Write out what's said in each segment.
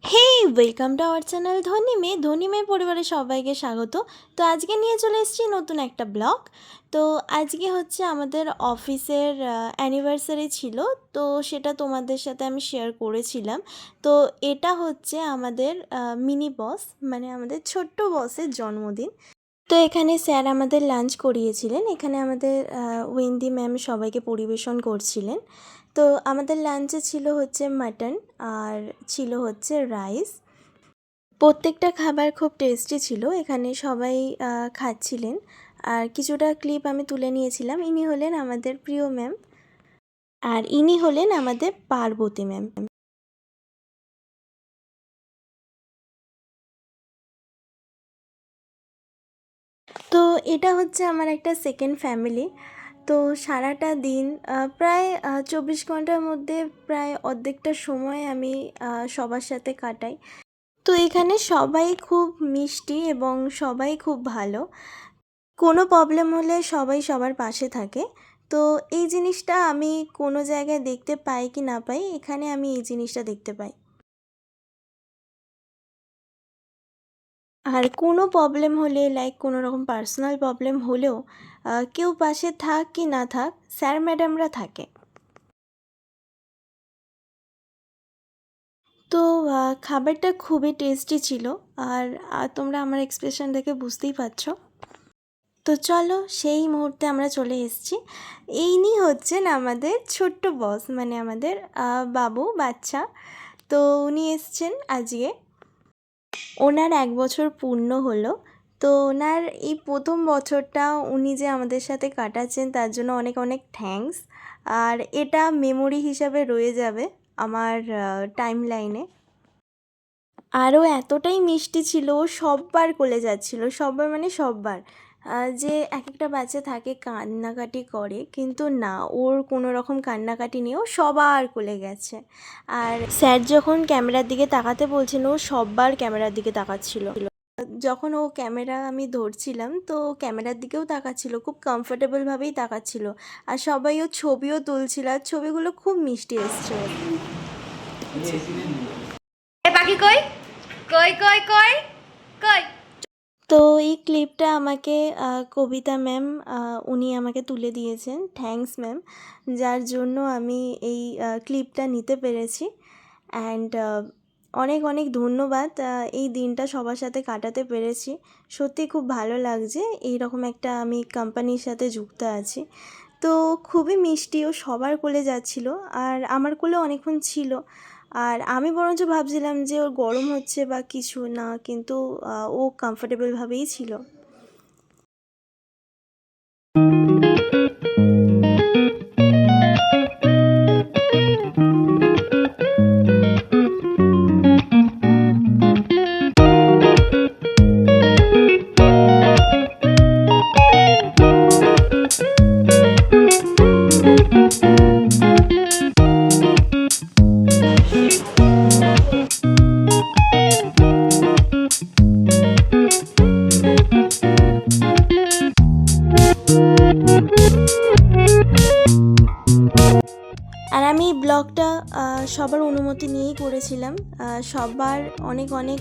Hey welcome to our channel ধনী মেয়ে পরিবারের সবাইকে স্বাগত। তো আজকে নিয়ে চলে এসেছি নতুন একটা ব্লগ। তো আজকে হচ্ছে আমাদের অফিসের অ্যানিভার্সারি ছিল। তো সেটা তোমাদের সাথে আমি শেয়ার করেছিলাম। তো এটা হচ্ছে আমাদের মিনি বস, মানে আমাদের ছোট্ট বসের জন্মদিন। তো এখানে স্যার আমাদের লাঞ্চ করিয়েছিলেন। এখানে আমাদের ওয়েন্দি ম্যাম সবাইকে পরিবেশন করছিলেন। তো আমাদের লাঞ্চে ছিল হচ্ছে মাটন, আর ছিল হচ্ছে রাইস। প্রত্যেকটা খাবার খুব টেস্টি ছিল। এখানে সবাই খাচ্ছিলেন। আর কিছুটা ক্লিপ আমি তুলে নিয়েছিলাম। ইনি হলেন আমাদের প্রিয় ম্যাম, আর ইনি হলেন আমাদের পার্বতী ম্যাম। তো এটা হচ্ছে আমার একটা সেকেন্ড ফ্যামিলি। তো সারাটা দিন প্রায় 24 ঘন্টার মধ্যে প্রায় অর্ধেকটা সময় আমি সবার সাথে কাটাই। তো এখানে সবাই খুব মিষ্টি এবং সবাই খুব ভালো। কোনো প্রবলেম হলে সবাই সবার পাশে থাকে। তো এই জিনিসটা আমি কোনো জায়গায় দেখতে পাই কি না পাই, এখানে আমি এই জিনিসটা দেখতে পাই। আর কোনো প্রবলেম হলে, লাইক কোনো রকম পার্সোনাল প্রবলেম হলেও কেউ পাশে থাক কি না থাক, স্যার ম্যাডামরা থাকে। তো খাবারটা খুবই টেস্টি ছিল। আর তোমরা আমার এক্সপ্রেশন দেখে বুঝতেই পারছো। তো চলো সেই মুহূর্তে আমরা চলে এসেছি। ইনি হচ্ছেন আমাদের ছোট্ট বস, মানে আমাদের বাবু বাচ্চা। তো উনি এসছেন আজকে, ওনার 1 বছর পূর্ণ হলো। তো ওনার এই প্রথম বছরটা উনি যে আমাদের সাথে কাটাচ্ছেন তার জন্য অনেক অনেক থ্যাঙ্কস। আর এটা মেমোরি হিসাবে রয়ে যাবে আমার টাইম লাইনে। আরও এতটাই মিষ্টি ছিল, ও সববার কোলে যাচ্ছিল, সববার মানে সববার। যে এক একটা বাচ্চা থাকে কান্নাকাটি করে, কিন্তু না, ওর কোনো রকম কান্নাকাটি নেই, ও সবার কোলে গেছে। আর স্যার যখন ক্যামেরার দিকে তাকাতে বলছেন, ও সববার ক্যামেরার দিকে তাকাচ্ছিল। যখন ও ক্যামেরা আমি ধরছিলাম তো ক্যামেরার দিকেও তাকাচ্ছিল, খুব কমফোর্টেবলভাবেই তাকাচ্ছিল। আর সবাই ও ছবিও তুলছিল, আর ছবিগুলো খুব মিষ্টি এসছে ওর। পাখি কই কই কই কই কই। তো এই ক্লিপটা আমাকে কবিতা ম্যাম উনি আমাকে তুলে দিয়েছেন। থ্যাঙ্কস ম্যাম, যার জন্য আমি এই ক্লিপটা নিতে পেরেছি। অ্যান্ড অনেক অনেক ধন্যবাদ। এই দিনটা সবার সাথে কাটাতে পেরেছি, সত্যি খুব ভালো লাগছে। এই রকম একটা আমি কোম্পানির সাথে যুক্ত আছি। তো খুবই মিষ্টি, ও সবার কোলে যাচ্ছিল, আর আমার কোলে অনেকক্ষণ ছিল। আর আমি বরঞ্চ ভাবছিলাম যে ওর গরম হচ্ছে বা কিছু না, কিন্তু ও কমফোর্টেবলভাবেই ছিল। আর আমি এই ব্লগটা সবার অনুমতি নিয়েই করেছিলাম। সবার অনেক অনেক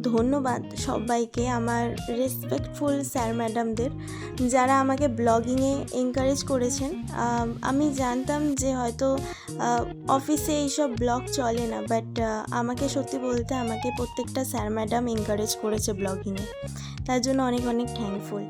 ধন্যবাদ সবাইকে, আমার রেসপেক্টফুল স্যার ম্যাডামদের, যারা আমাকে ব্লগিংয়ে এনকারেজ করেছেন। আমি জানতাম যে হয়তো অফিসে এইসব ব্লগ চলে না, বাট আমাকে সত্যি বলতে আমাকে প্রত্যেকটা স্যার ম্যাডাম এনকারেজ করেছে ব্লগিংয়ে, তার জন্য অনেক অনেক থ্যাঙ্কফুল।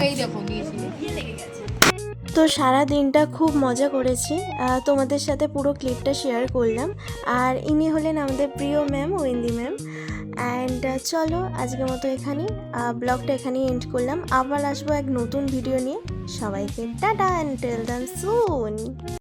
এই দেখো নিয়েছি। তো সারা দিনটা খুব মজা করেছি, তোমাদের সাথে পুরো ক্লিপটা শেয়ার করলাম। আর ইনি হলেন আমাদের প্রিয় ম্যাম, ওয়েন্দি ম্যাম। অ্যান্ড চলো আজকের মতো এখানেই ব্লগটা এখানেই এন্ড করলাম। আবার আসবো এক নতুন ভিডিও নিয়ে। সবাইকে tata and tell them soon.